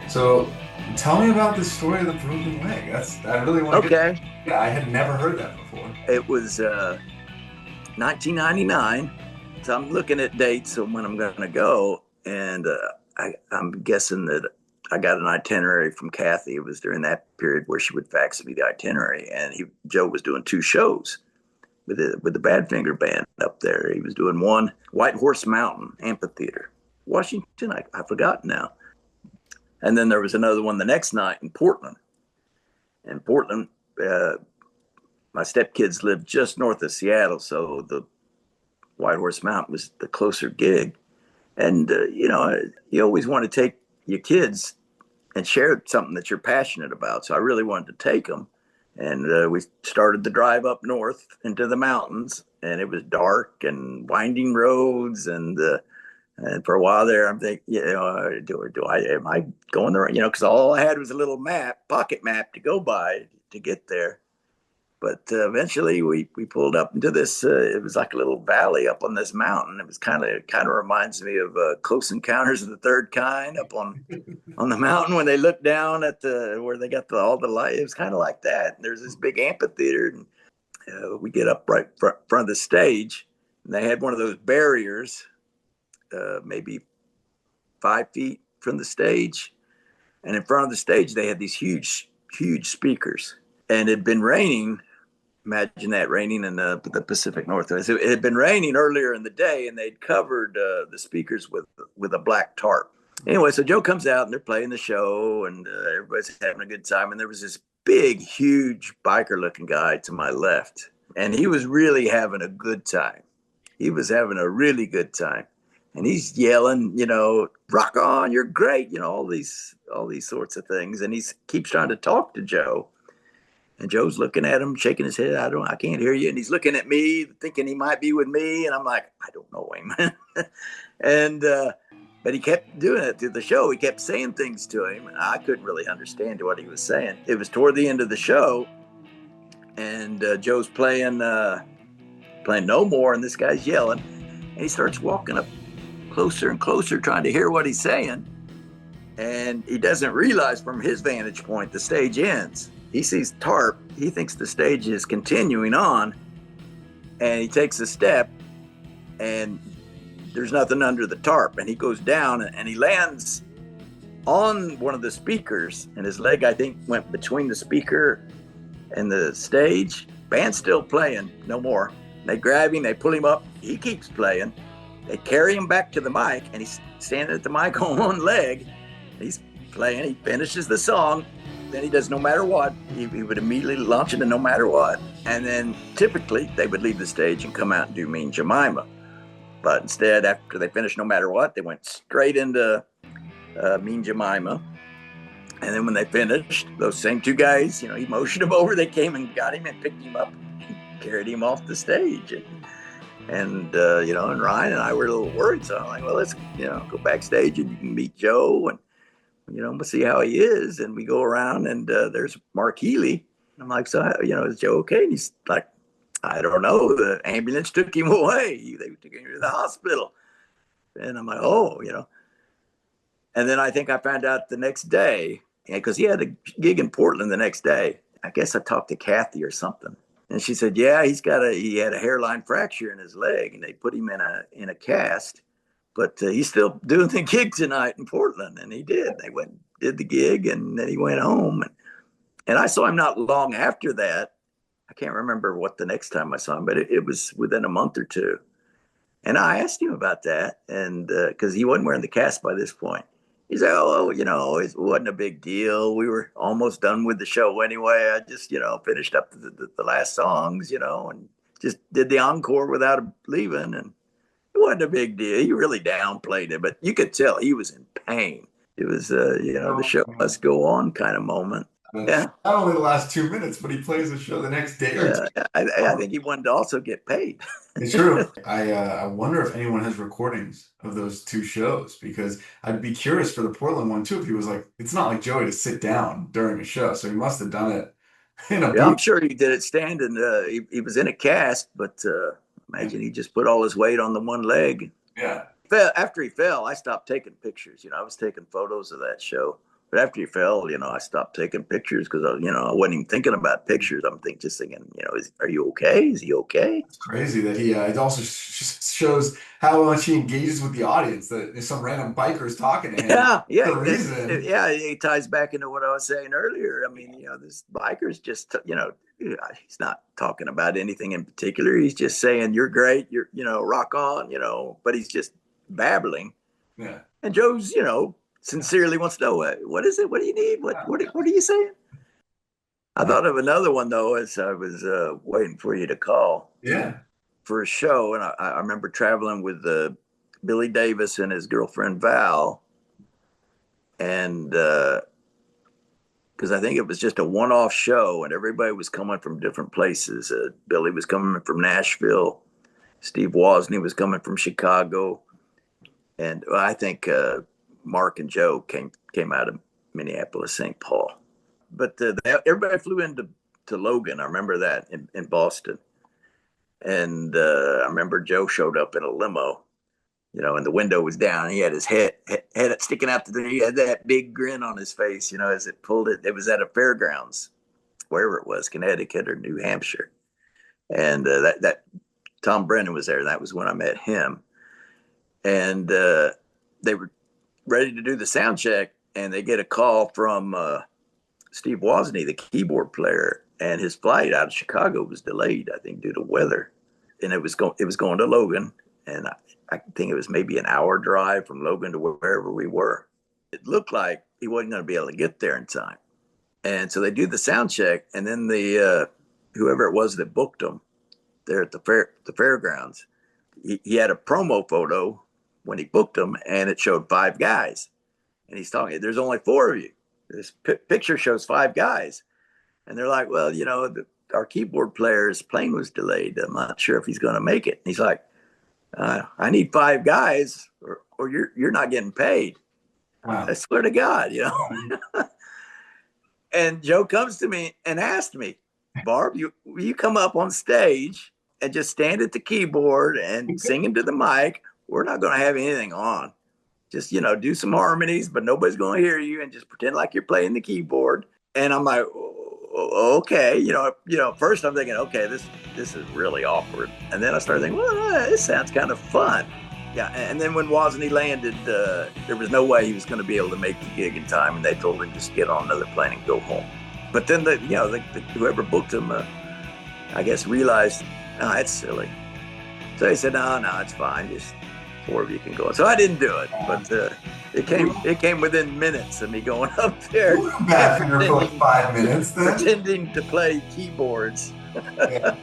So tell me about the story of the broken leg. I really want to get. Okay. Yeah, I had never heard that before. It was 1999. So I'm looking at dates of when I'm going to go. And I'm guessing that I got an itinerary from Kathy. It was during that period where she would fax me the itinerary. And Joe was doing two shows with the Badfinger band up there. He was doing one, White Horse Mountain Amphitheater, Washington. I forgot now. And then there was another one the next night in Portland. And Portland, uh, my stepkids lived just north of Seattle, so the White Horse Mountain was the closer gig. And you always want to take your kids and share something that you're passionate about. So I really wanted to take them, and we started the drive up north into the mountains, and it was dark and winding roads, and for a while there, I'm thinking, am I going the right, because all I had was a little pocket map to go by to get there. But eventually we pulled up into this. It was like a little valley up on this mountain. It was kind of reminds me of Close Encounters of the Third Kind up on the mountain when they look down at where they got all the light. It was kind of like that. And there's this big amphitheater, and we get up right front of the stage, and they had one of those barriers, maybe 5 feet from the stage, and in front of the stage they had these huge speakers, and it had been raining. Imagine that, raining in the Pacific Northwest. It had been raining earlier in the day, and they'd covered the speakers with a black tarp. Anyway, so Joe comes out, and they're playing the show, and everybody's having a good time. And there was this big, huge biker-looking guy to my left, and he was really having a good time. He was having a really good time, and he's yelling, "Rock on, you're great," all these sorts of things. And he keeps trying to talk to Joe. And Joe's looking at him, shaking his head. I can't hear you. And he's looking at me, thinking he might be with me. And I'm like, I don't know him. and but he kept doing it through the show. He kept saying things to him. And I couldn't really understand what he was saying. It was toward the end of the show, and Joe's playing No More, and this guy's yelling. And he starts walking up closer and closer, trying to hear what he's saying. And he doesn't realize from his vantage point, the stage ends. He sees tarp. He thinks the stage is continuing on, and he takes a step, and there's nothing under the tarp. And he goes down, and he lands on one of the speakers, and his leg, I think, went between the speaker and the stage. Band's still playing, No More. They grab him, they pull him up. He keeps playing. They carry him back to the mic, and he's standing at the mic on one leg. He's playing. He finishes the song. Then he does No Matter What. He would immediately launch into No Matter What. And then typically they would leave the stage and come out and do Mean Jemima. But instead, after they finished No Matter What, they went straight into Mean Jemima. And then when they finished, those same two guys, he motioned him over. They came and got him and picked him up and carried him off the stage. And Ryan and I were a little worried. So I'm like, well, let's, go backstage and you can meet Joe and, we'll see how he is. And we go around, and there's Mark Healy. I'm like, so, is Joe okay? And he's like, I don't know. The ambulance took him away. They took him to the hospital. And I'm like, oh. And then I think I found out the next day, because he had a gig in Portland the next day. I guess I talked to Kathy or something. And she said, yeah, he had a hairline fracture in his leg, and they put him in a cast. But he's still doing the gig tonight in Portland, and he did. They did the gig, and then he went home. And I saw him not long after that. I can't remember what the next time I saw him, but it was within a month or two. And I asked him about that, and because he wasn't wearing the cast by this point. He said, oh, it wasn't a big deal. We were almost done with the show anyway. I just, finished up the last songs, and just did the encore without leaving, and it wasn't a big deal. He really downplayed it, but you could tell he was in pain. It was, the show must go on kind of moment. Yeah. Not only the last 2 minutes, but he plays the show the next day or two. I think he wanted to also get paid. It's true. I wonder if anyone has recordings of those two shows, because I'd be curious for the Portland one too. If he was like, it's not like Joey to sit down during a show, so he must have done it in a Yeah, I'm booth. sure he did it standing. He was in a cast, but imagine he just put all his weight on the one leg. Yeah. After he fell, I stopped taking pictures. I was taking photos of that show But after he fell, I stopped taking pictures because I wasn't even thinking about pictures. I'm just thinking, are you okay? Is he okay? It's crazy that he it also shows how much he engages with the audience. That if some random biker's talking to him Yeah, yeah, for a reason. yeah. It ties back into what I was saying earlier. I mean, this biker's just, he's not talking about anything in particular. He's just saying, "You're great. You're, rock on." But he's just babbling. Yeah. And Joe's, sincerely wants to know what is it? What do you need? What are you saying? I Yeah. thought of another one though as I was waiting for you to call Yeah. for a show, and I remember traveling with Billy Davis and his girlfriend Val, and because I think it was just a one-off show, and everybody was coming from different places. Billy was coming from Nashville, Steve Wozny was coming from Chicago, and I think Mark and Joe came out of Minneapolis, St. Paul. But everybody flew into Logan. I remember that in Boston, and I remember Joe showed up in a limo, and the window was down. He had his head sticking out he had that big grin on his face, as it pulled it. It was at a fairgrounds, wherever it was, Connecticut or New Hampshire, and that Tom Brennan was there. That was when I met him, and they were ready to do the sound check, and they get a call from Steve Wozny, the keyboard player, and his flight out of Chicago was delayed, I think, due to weather, and it was going to Logan, and I think it was maybe an hour drive from Logan to wherever we were. It looked like he wasn't going to be able to get there in time, and so they do the sound check, and then the whoever it was that booked him there at the fairgrounds, he had a promo photo when he booked him, and it showed five guys, and he's talking. There's only four of you. This picture shows five guys, and they're like, well, our keyboard player's plane was delayed. I'm not sure if he's going to make it. And he's like, I need five guys, or you're not getting paid. I Wow. swear to God. And Joe comes to me and asked me, Barb, will you come up on stage and just stand at the keyboard and sing into the mic? We're not going to have anything on. Just, do some harmonies, but nobody's going to hear you, and just pretend like you're playing the keyboard. And I'm like, okay, first I'm thinking, okay, this is really awkward. And then I started thinking, well, this sounds kind of fun. Yeah. And then when Wozny landed, there was no way he was going to be able to make the gig in time. And they told him just get on another plane and go home. But then whoever booked him, I guess realized, oh, that's silly. So he said, no, it's fine. Just four of you can go. So I didn't do it, but it came within minutes of me going up there. Badfinger for like 5 minutes then. Pretending to play keyboards. Yeah.